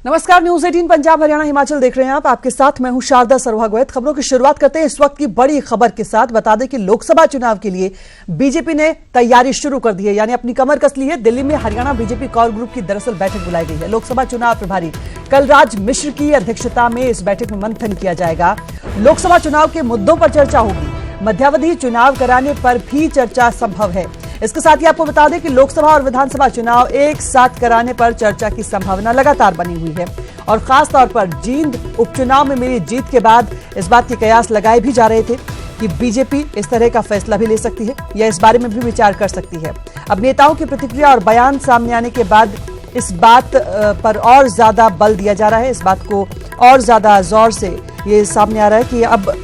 नमस्कार, न्यूज 18 पंजाब हरियाणा हिमाचल देख रहे हैं आप। आपके साथ मैं हूं शारदा सर्वागोयत। खबरों की शुरुआत करते हैं इस वक्त की बड़ी खबर के साथ। बता दें कि लोकसभा चुनाव के लिए बीजेपी ने तैयारी शुरू कर दी है, यानी अपनी कमर कस ली है। दिल्ली में हरियाणा बीजेपी कोर ग्रुप की दरअसल बैठक बुलाई गई है। लोकसभा चुनाव प्रभारी कलराज मिश्र की अध्यक्षता में इस बैठक में मंथन किया जाएगा। लोकसभा चुनाव के मुद्दों पर चर्चा होगी। मध्यावधि चुनाव कराने पर भी चर्चा संभव है। इसके साथ ही आपको बता दें कि लोकसभा और विधानसभा चुनाव एक साथ कराने पर चर्चा की संभावना लगातार बनी हुई है और खास तौर पर जींद उपचुनाव में मिली जीत के बाद इस बात के कयास लगाए भी जा रहे थे कि बीजेपी इस तरह का फैसला भी ले सकती है या इस बारे में भी विचार कर सकती है। अब नेताओं की प्रतिक्रिया और बयान सामने आने के बाद इस बात पर और ज्यादा बल दिया जा रहा है। इस बात को और ज्यादा जोर से ये सामने आ रहा है कि अब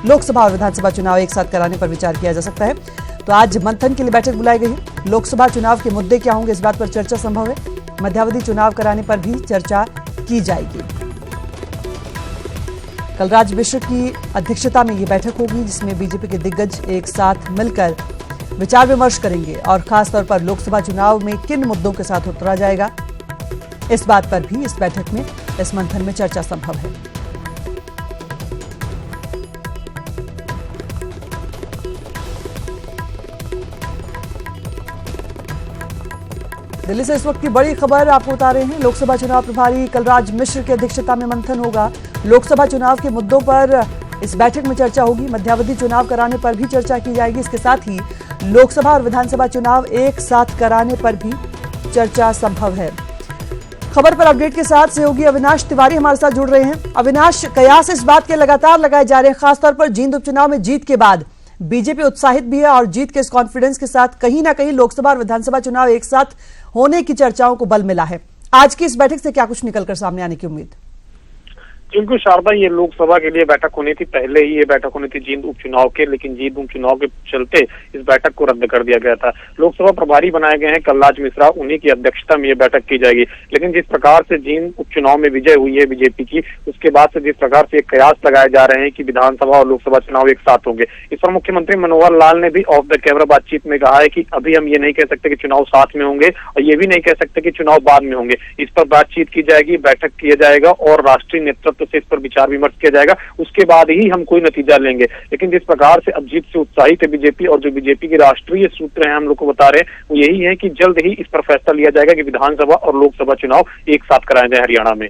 लोकसभा और विधानसभा चुनाव एक साथ कराने पर विचार किया जा सकता है। तो आज मंथन के लिए बैठक बुलाई गई है। लोकसभा चुनाव के मुद्दे क्या होंगे, इस बात पर चर्चा संभव है। मध्यावधि चुनाव कराने पर भी चर्चा की जाएगी। कलराज मिश्र की अध्यक्षता में ये बैठक होगी, जिसमें बीजेपी के दिग्गज एक साथ मिलकर विचार विमर्श करेंगे और खासतौर पर लोकसभा चुनाव में किन मुद्दों के साथ उतरा जाएगा, इस बात पर भी इस बैठक में, इस मंथन में चर्चा संभव है। दिल्ली से इस वक्त की बड़ी खबर आपको बता रहे हैं। लोकसभा चुनाव प्रभारी कलराज मिश्र की अध्यक्षता में मंथन होगा। लोकसभा चुनाव के मुद्दों पर इस बैठक में चर्चा होगी। मध्यावधि चुनाव कराने पर भी चर्चा की जाएगी। इसके साथ ही लोकसभा और विधानसभा चुनाव एक साथ कराने पर भी चर्चा संभव है। खबर पर अपडेट के साथ सहयोगी अविनाश तिवारी हमारे साथ जुड़ रहे हैं। अविनाश, कयास इस बात के लगातार लगाए जा रहे हैं, खासतौर पर जींद उपचुनाव में जीत के बाद बीजेपी उत्साहित भी है और जीत के इस कॉन्फिडेंस के साथ कहीं ना कहीं लोकसभा और विधानसभा चुनाव एक साथ होने की चर्चाओं को बल मिला है। आज की इस बैठक से क्या कुछ निकलकर सामने आने की उम्मीद? बिल्कुल शारदा, ये लोकसभा के लिए बैठक होनी थी, पहले ही ये बैठक होनी थी जींद उपचुनाव के, लेकिन जींद उपचुनाव के चलते इस बैठक को रद्द कर दिया गया था। लोकसभा प्रभारी बनाए गए हैं कलराज मिश्रा, उन्हीं की अध्यक्षता में ये बैठक की जाएगी। लेकिन जिस प्रकार से जींद उपचुनाव में विजय हुई है बीजेपी की, उसके बाद से जिस प्रकार से एक कयास लगाए जा रहे हैं कि विधानसभा और लोकसभा चुनाव एक साथ होंगे, इस पर मुख्यमंत्री मनोहर लाल ने भी ऑफ द कैमरा बातचीत में कहा है कि अभी हम ये नहीं कह सकते कि चुनाव साथ में होंगे और ये भी नहीं कह सकते कि चुनाव बाद में होंगे। इस पर बातचीत की जाएगी, बैठक किया जाएगा और राष्ट्रीय नेतृत्व से इस पर विचार विमर्श किया जाएगा। उसके बाद ही हम कोई नतीजा लेंगे। लेकिन जिस प्रकार से अब जीत से उत्साहित है बीजेपी और जो बीजेपी के राष्ट्रीय सूत्र हैं हम लोग को बता रहे हैं, वो यही है कि जल्द ही इस पर फैसला लिया जाएगा कि विधानसभा और लोकसभा चुनाव एक साथ कराए जाए हरियाणा में।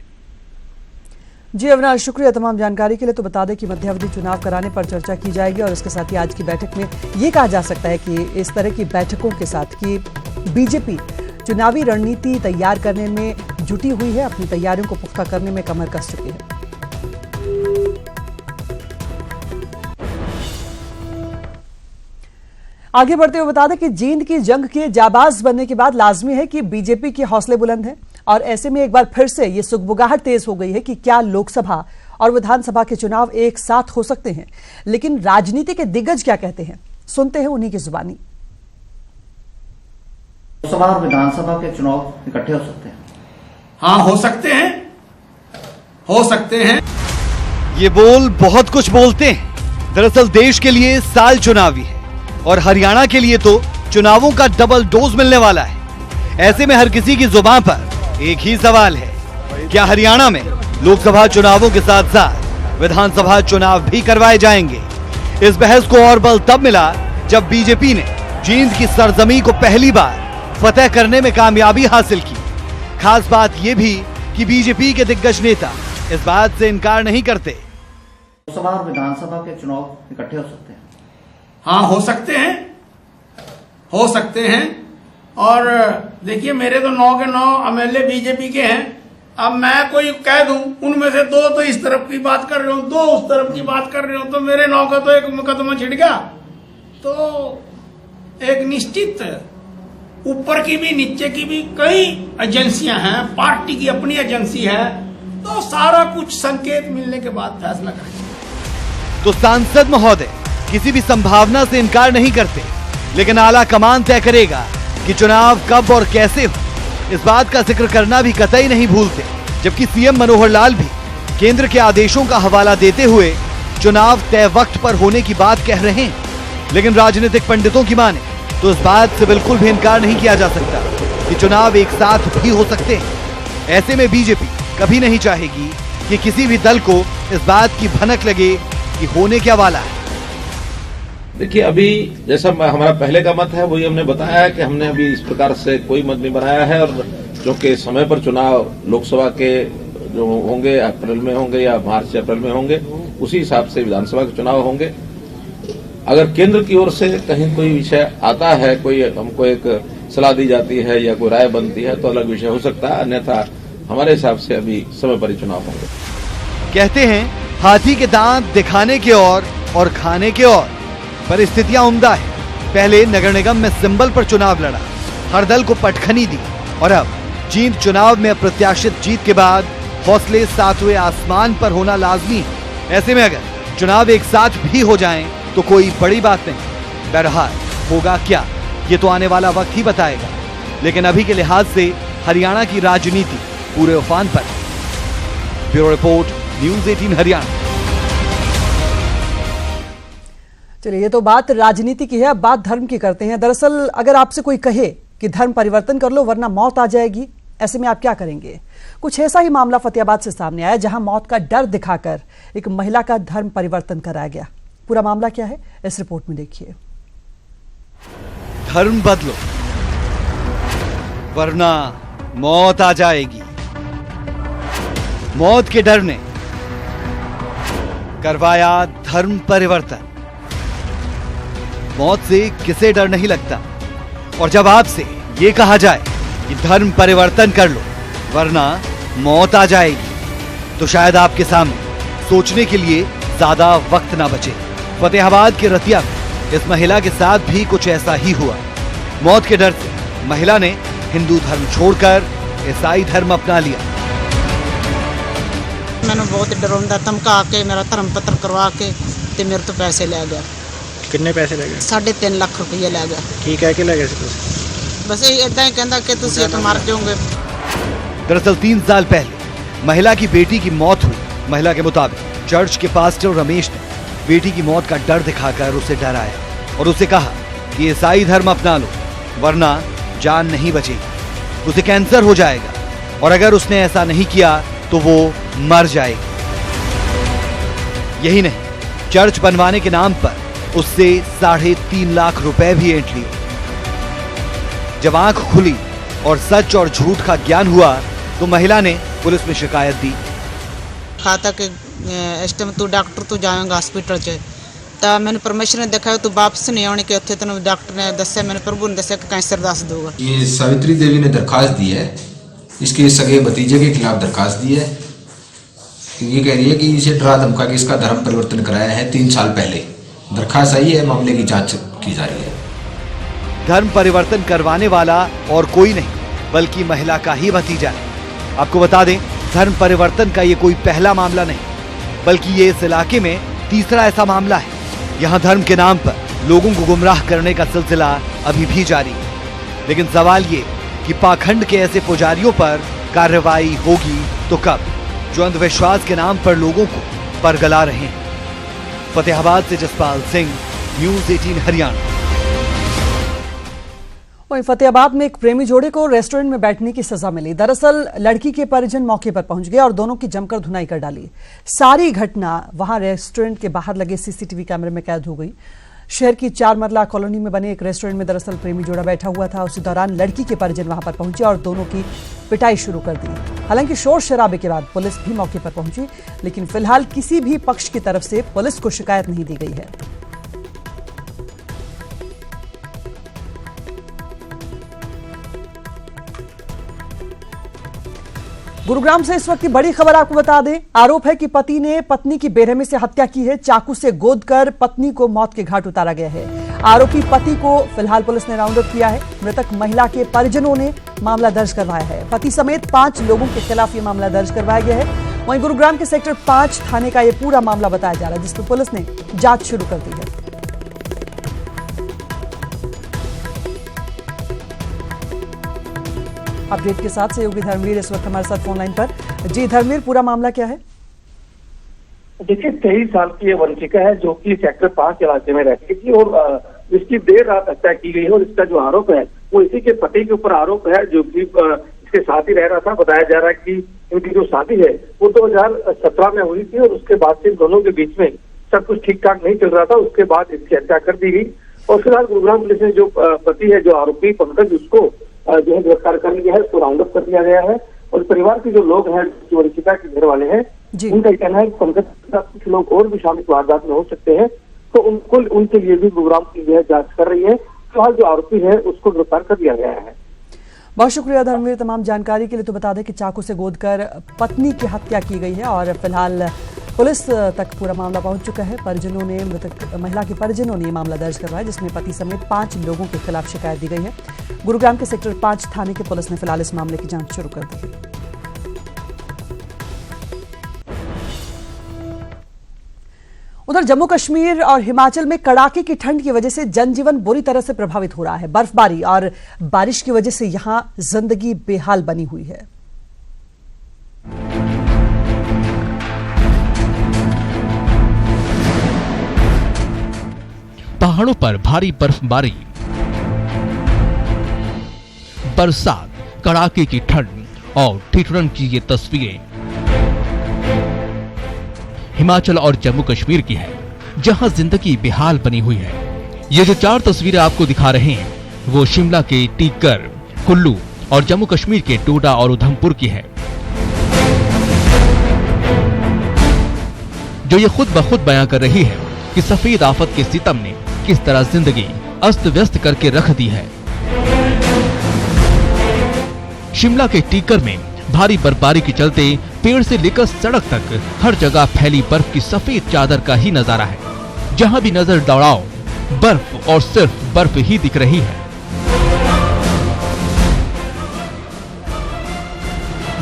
जी अविनाश, शुक्रिया तमाम जानकारी के लिए। तो बता दें कि मध्यावधि चुनाव कराने पर चर्चा की जाएगी और इसके साथ ही आज की बैठक में ये कहा जा सकता है कि इस तरह की बैठकों के साथ कि बीजेपी चुनावी रणनीति तैयार करने में जुटी हुई है, अपनी तैयारियों को पुख्ता करने में कमर कस चुकी है। आगे बढ़ते हुए बता दें कि जींद की जंग के जाबाज बनने के बाद लाजमी है कि बीजेपी के हौसले बुलंद हैं और ऐसे में एक बार फिर से ये सुगबुगाहट तेज हो गई है कि क्या लोकसभा और विधानसभा के चुनाव एक साथ हो सकते हैं। लेकिन राजनीति के दिग्गज क्या कहते हैं, सुनते हैं उन्हीं की जुबानी। लोकसभा और विधानसभा के चुनाव इकट्ठे हो सकते हैं? हाँ, हो सकते हैं, हो सकते हैं। ये बोल बहुत कुछ बोलते हैं। दरअसल देश के लिए साल चुनावी है और हरियाणा के लिए तो चुनावों का डबल डोज मिलने वाला है। ऐसे में हर किसी की जुबान पर एक ही सवाल है, क्या हरियाणा में लोकसभा चुनावों के साथ साथ विधानसभा चुनाव भी करवाए जाएंगे? इस बहस को और बल तब मिला जब बीजेपी ने जींद की सरजमी को पहली बार फतेह करने में कामयाबी हासिल की। खास बात यह भी कि बीजेपी के दिग्गज नेता इस बात से इनकार नहीं करते। लोकसभा और विधानसभा के चुनाव इकट्ठे हो सकते हैं? हाँ, हो सकते हैं, हो सकते हैं। और देखिए, मेरे तो 9 के 9 एमएलए बीजेपी के हैं। अब मैं कोई कह दूं उनमें से 2 तो इस तरफ की बात कर रहे हो, 2 उस तरफ की बात कर रहे हो, तो मेरे 9 का तो एक मुकदमा छिड़ गया। तो एक निश्चित ऊपर की भी नीचे की भी कई एजेंसियां हैं, पार्टी की अपनी एजेंसी है, तो सारा कुछ संकेत मिलने के बाद फैसला करेंगे। तो सांसद महोदय किसी भी संभावना से इनकार नहीं करते, लेकिन आला कमान तय करेगा कि चुनाव कब और कैसे हो। इस बात का जिक्र करना भी कतई नहीं भूलते। जबकि सीएम मनोहर लाल भी केंद्र के आदेशों का हवाला देते हुए चुनाव तय वक्त पर होने की बात कह रहे हैं। लेकिन राजनीतिक पंडितों की माने तो इस बात से बिल्कुल भी इनकार नहीं किया जा सकता कि चुनाव एक साथ भी हो सकते हैं। ऐसे में बीजेपी कभी नहीं चाहेगी कि किसी भी दल को इस बात की भनक लगे कि होने क्या वाला है। देखिए, अभी जैसा हमारा पहले का मत है वही हमने बताया है कि हमने अभी इस प्रकार से कोई मत नहीं बनाया है, और क्योंकि समय पर चुनाव लोकसभा के जो होंगे अप्रैल में होंगे या मार्च से अप्रैल में होंगे, उसी हिसाब से विधानसभा के चुनाव होंगे। अगर केंद्र की ओर से कहीं कोई विषय आता है, कोई हमको एक सलाह दी जाती है या कोई राय बनती है तो अलग विषय हो सकता है, अन्यथा हमारे हिसाब से अभी समय पर ही चुनाव होंगे। कहते हैं हाथी के दांत दिखाने के और खाने के और। परिस्थितियां उम्दा है। पहले नगर निगम में सिंबल पर चुनाव लड़ा, हर दल को पटखनी दी, और अब जींद चुनाव में अप्रत्याशित जीत के बाद हौसले सातवें आसमान पर होना लाजमी है। ऐसे में अगर चुनाव एक साथ भी हो जाएं तो कोई बड़ी बात नहीं। बहरहाल होगा क्या, ये तो आने वाला वक्त ही बताएगा। लेकिन अभी के लिहाज से हरियाणा की राजनीति पूरे उफान पर है। Bureau report, news 18 Haryana. चलिए, ये तो बात राजनीति की है, अब बात धर्म की करते हैं। दरअसल अगर आपसे कोई कहे कि धर्म परिवर्तन कर लो वरना मौत आ जाएगी, ऐसे में आप क्या करेंगे? कुछ ऐसा ही मामला फतेहाबाद से सामने आया, जहां मौत का डर दिखाकर एक महिला का धर्म परिवर्तन कराया गया। पूरा मामला क्या है, इस रिपोर्ट में देखिए। धर्म बदलो वरना मौत आ जाएगी। मौत के डर ने करवाया धर्म परिवर्तन। मौत से किसे डर नहीं लगता, और जब आपसे ये कहा जाए कि धर्म परिवर्तन कर लो वरना मौत आ जाएगी, तो शायद आपके सामने सोचने के लिए ज्यादा वक्त ना बचे। फतेहाबाद के रतिया में इस महिला के साथ भी कुछ ऐसा ही हुआ। मौत के डर से महिला ने हिंदू धर्म छोड़कर ईसाई धर्म अपना लिया। मैंने बहुत डराउंदा धमका के मेरा धर्म पत्र करवा के ते मेरे तो पैसे ले गया। कितने पैसे ले गए? 3.5 लाख रुपये ले गया। ठीक है कि ले गए? बस इदा ही कहता कि तुम एक मार जाओगे। दरअसल 3 साल पहले महिला की बेटी की मौत हुई। महिला के मुताबिक चर्च के पास्टर रमेश ने बेटी की मौत का डर दिखाकर उसे डराया और उसे कहा कि ईसाई धर्म अपना लो वरना जान नहीं बचेगी, उसे कैंसर हो जाएगा, और अगर उसने ऐसा नहीं किया तो वो मर जाएगी। यही नहीं, चर्च बनवाने के नाम पर उससे 3.5 लाख रुपए भी ऐंठ लिए। जब आंख खुली और सच और झूठ का ज्ञान हुआ तो महिला ने पुलिस में शिकायत दी। खाता कि इस टाइम तू डॉक्टर तू जाएगा हॉस्पिटल च, तो मैंने परमेश्वर ने देखा तू वापस नहीं आने के उत्थे तेन डॉक्टर ने दस्या, मैंने प्रभु ने दस्या कि कैंसर दस दूंगा। ये सावित्री देवी ने दरखास्त दी है, इसके सगे भतीजे के खिलाफ दरखास्त दी है। ये कह रही है कि इसे डरा धमका के इसका धर्म परिवर्तन कराया है 3 साल पहले। दरखास्त आई है, मामले की जांच की जा रही है। धर्म परिवर्तन करवाने वाला और कोई नहीं बल्कि महिला का ही भतीजा है। आपको बता दें, धर्म परिवर्तन का ये कोई पहला मामला नहीं बल्कि ये इस इलाके में तीसरा ऐसा मामला है। यहाँ धर्म के नाम पर लोगों को गुमराह करने का सिलसिला अभी भी जारी है। लेकिन सवाल ये कि पाखंड के ऐसे पुजारियों पर कार्रवाई होगी तो कब, जो अंधविश्वास के नाम पर लोगों को परगला रहे हैं। फतेहाबाद से जसपाल सिंह, न्यूज़ 18 हरियाणा। वहीं फतेहाबाद में एक प्रेमी जोड़े को रेस्टोरेंट में बैठने की सजा मिली। दरअसल लड़की के परिजन मौके पर पहुंच गए और दोनों की जमकर धुनाई कर डाली। सारी घटना वहां रेस्टोरेंट के बाहर लगे सीसीटीवी कैमरे में कैद हो गई। शहर की 4 मरला कॉलोनी में बने एक रेस्टोरेंट में दरअसल प्रेमी जोड़ा बैठा हुआ था। उसी दौरान लड़की के परिजन वहां पर पहुंचे और दोनों की पिटाई शुरू कर दी। हालांकि शोर शराबे के बाद पुलिस भी मौके पर पहुंची, लेकिन फिलहाल किसी भी पक्ष की तरफ से पुलिस को शिकायत नहीं दी गई है। गुरुग्राम से इस वक्त की बड़ी खबर आपको बता दें। आरोप है कि पति ने पत्नी की बेरहमी से हत्या की है। चाकू से गोदकर पत्नी को मौत के घाट उतारा गया है। आरोपी पति को फिलहाल पुलिस ने राउंड अप किया है। मृतक महिला के परिजनों ने मामला दर्ज करवाया है। पति समेत 5 लोगों के खिलाफ ये मामला दर्ज करवाया गया है। वहीं गुरुग्राम के सेक्टर 5 थाने का ये पूरा मामला बताया जा रहा है, जिसमें पुलिस ने जांच शुरू कर दी है। अपडेट के साथ सहयोगी धर्मवीर इस वक्त हमारे साथ फोन लाइन पर। जी धर्मवीर, पूरा मामला क्या है? देखिए, 23 साल की ये वंशिका है जो कि सेक्टर 5 इलाके में रहती थी और इसकी देर रात हत्या की गई है। और इसका जो आरोप है वो इसी के पति के ऊपर आरोप है, जो कि इसके साथ ही रह रहा था। बताया जा रहा है कि इनकी जो शादी है वो 2017 में हुई थी और उसके बाद से दोनों के बीच में सब कुछ ठीक ठाक नहीं चल रहा था। उसके बाद इसकी हत्या कर दी गई और फिलहाल गुरुग्राम पुलिस ने जो पति है, जो आरोपी पंकज, उसको जो है गिरफ्तार कर लिया है, उसको राउंड अप कर दिया गया है। और परिवार के जो लोग हैं, जो रिचिता के घर वाले हैं, उनका कहना है कि पंकज के साथ कुछ लोग और भी शामिल वारदात में हो सकते हैं, तो उनके लिए भी गुरुग्राम की जो है जांच कर रही है। फिलहाल जो आरोपी है उसको गिरफ्तार कर दिया गया है। बहुत शुक्रिया धर्मवीर तमाम जानकारी के लिए। तो बता दें कि चाकू से गोदकर पत्नी की हत्या की गई है और फिलहाल पुलिस तक पूरा मामला पहुंच चुका है। परिजनों ने, मृतक महिला के परिजनों ने मामला दर्ज करवाया, जिसमें पति समेत 5 लोगों के खिलाफ शिकायत दी गई है। गुरुग्राम के सेक्टर 5 थाने की पुलिस ने फिलहाल इस मामले की जांच शुरू कर दी है। उधर जम्मू कश्मीर और हिमाचल में कड़ाके की ठंड की वजह से जनजीवन बुरी तरह से प्रभावित हो रहा है। बर्फबारी और बारिश की वजह से यहां जिंदगी बेहाल बनी हुई है। पहाड़ों पर भारी बर्फबारी, बरसात, कड़ाके की ठंड और ठिठुरन की ये तस्वीरें हिमाचल और जम्मू कश्मीर की है, जहां जिंदगी बेहाल बनी हुई है। ये जो 4 तस्वीरें आपको दिखा रहे हैं, वो शिमला के टीकर, कुल्लू और जम्मू कश्मीर के डोडा और उधमपुर की है, जो ये खुद ब खुद बयां कर रही है कि सफेद आफत के सितम ने किस तरह जिंदगी अस्त व्यस्त करके रख दी है। शिमला के टीकर में भारी बर्फबारी के चलते पेड़ से लेकर सड़क तक हर जगह फैली बर्फ की सफेद चादर का ही नजारा है। जहां भी नजर दौड़ाओ, बर्फ और सिर्फ बर्फ ही दिख रही है।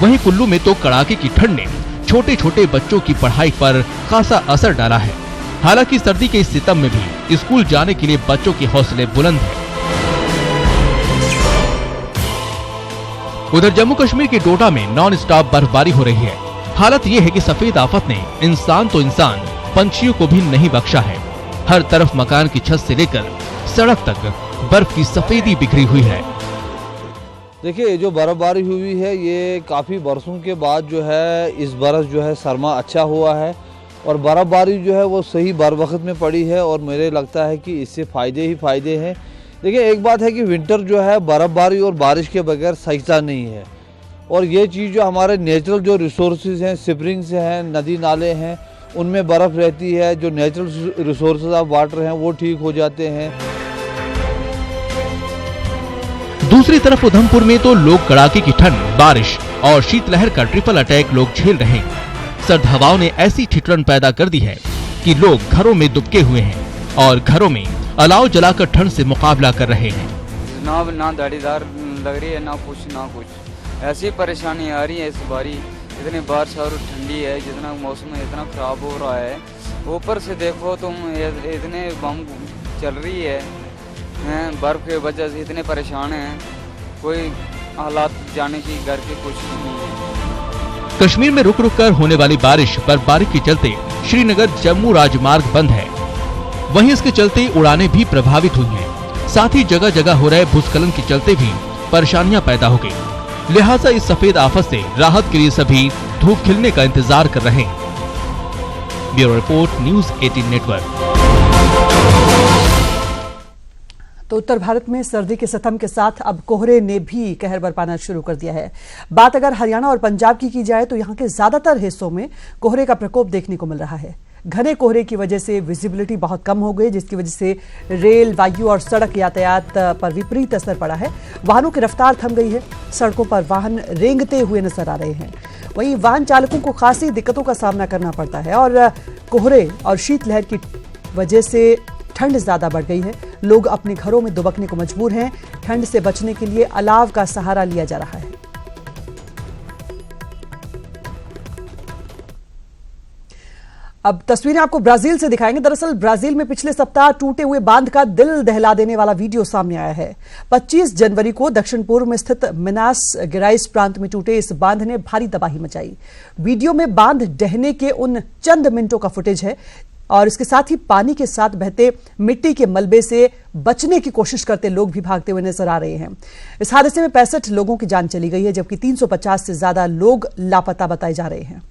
वहीं कुल्लू में तो कड़ाके की ठंड ने छोटे छोटे बच्चों की पढ़ाई पर खासा असर डाला है। हालांकि सर्दी के इस सितम में भी स्कूल जाने के लिए बच्चों के हौसले बुलंद हैं। उधर जम्मू कश्मीर के डोडा में नॉन स्टॉप बर्फबारी हो रही है। हालत ये है कि सफेद आफत ने इंसान तो इंसान, पंछियों को भी नहीं बख्शा है। हर तरफ मकान की छत से लेकर सड़क तक बर्फ की सफेदी बिखरी हुई है। देखिए, जो बर्फबारी हुई है ये काफ़ी बरसों के बाद जो है इस बरस जो है सरमा अच्छा हुआ है और बर्फबारी जो है वो सही बर वक्त में पड़ी है और मुझे लगता है कि इससे फ़ायदे ही फ़ायदे हैं। देखिए, एक बात है कि विंटर जो है बर्फबारी और बारिश के बगैर सजता नहीं है और ये चीज़ जो हमारे नेचुरल जो रिसोर्सेज हैं, स्प्रिंग्स हैं, नदी नाले हैं, उनमें बर्फ़ रहती है। जो नेचुरल रिसोर्सेज ऑफ वाटर हैं वो ठीक हो जाते हैं। दूसरी तरफ उधमपुर में तो लोग कड़ाके की ठंड, बारिश और शीतलहर का ट्रिपल अटैक लोग झेल रहे हैं। सर्द हवाओं ने ऐसी ठिठुरन पैदा कर दी है कि लोग घरों में दुबके हुए हैं और घरों में अलाव जलाकर ठंड से मुकाबला कर रहे हैं। ना दाढ़ीदार लग रही है, ना कुछ ऐसी परेशानी आ रही है इस बारी। इतनी बारिश और ठंडी है, जितना मौसम इतना खराब हो रहा है। ऊपर से देखो तुम, इतने बम चल रही है, बर्फ की वजह से इतने परेशान हैं। कोई हालात जाने की घर की कोशिश नहीं है। कश्मीर में रुक रुक कर होने वाली बारिश, बर्फबारी के चलते श्रीनगर जम्मू राजमार्ग बंद है। वहीं इसके चलते उड़ानें भी प्रभावित हुई हैं। साथ ही जगह जगह हो रहे भूस्खलन के चलते भी परेशानियां पैदा हो गई। लिहाजा इस सफेद आफत से राहत के लिए सभी धूप खिलने का इंतजार कर रहे हैं। Bureau report, news 18 network. तो उत्तर भारत में सर्दी के सितम के साथ अब कोहरे ने भी कहर बरपाना शुरू कर दिया है। बात अगर हरियाणा और पंजाब की जाए तो यहाँ के ज्यादातर हिस्सों में कोहरे का प्रकोप देखने को मिल रहा है। घने कोहरे की वजह से विजिबिलिटी बहुत कम हो गई, जिसकी वजह से रेल, वायु और सड़क यातायात पर विपरीत असर पड़ा है। वाहनों की रफ्तार थम गई है, सड़कों पर वाहन रेंगते हुए नजर आ रहे हैं। वहीं वाहन चालकों को खासी दिक्कतों का सामना करना पड़ता है और कोहरे और शीतलहर की वजह से ठंड ज्यादा बढ़ गई है। लोग अपने घरों में दुबकने को मजबूर हैं। ठंड से बचने के लिए अलाव का सहारा लिया जा रहा है। अब तस्वीरें आपको ब्राजील से दिखाएंगे। दरअसल ब्राजील में पिछले सप्ताह टूटे हुए बांध का दिल दहला देने वाला वीडियो सामने आया है। 25 जनवरी को दक्षिण पूर्व में स्थित मिनास गेराइस प्रांत में टूटे इस बांध ने भारी तबाही मचाई। वीडियो में बांध ढहने के उन चंद मिनटों का फुटेज है और इसके साथ ही पानी के साथ बहते मिट्टी के मलबे से बचने की कोशिश करते लोग भी भागते हुए नजर आ रहे हैं। इस हादसे में 65 लोगों की जान चली गई है, जबकि 350 से ज्यादा लोग लापता बताए जा रहे हैं।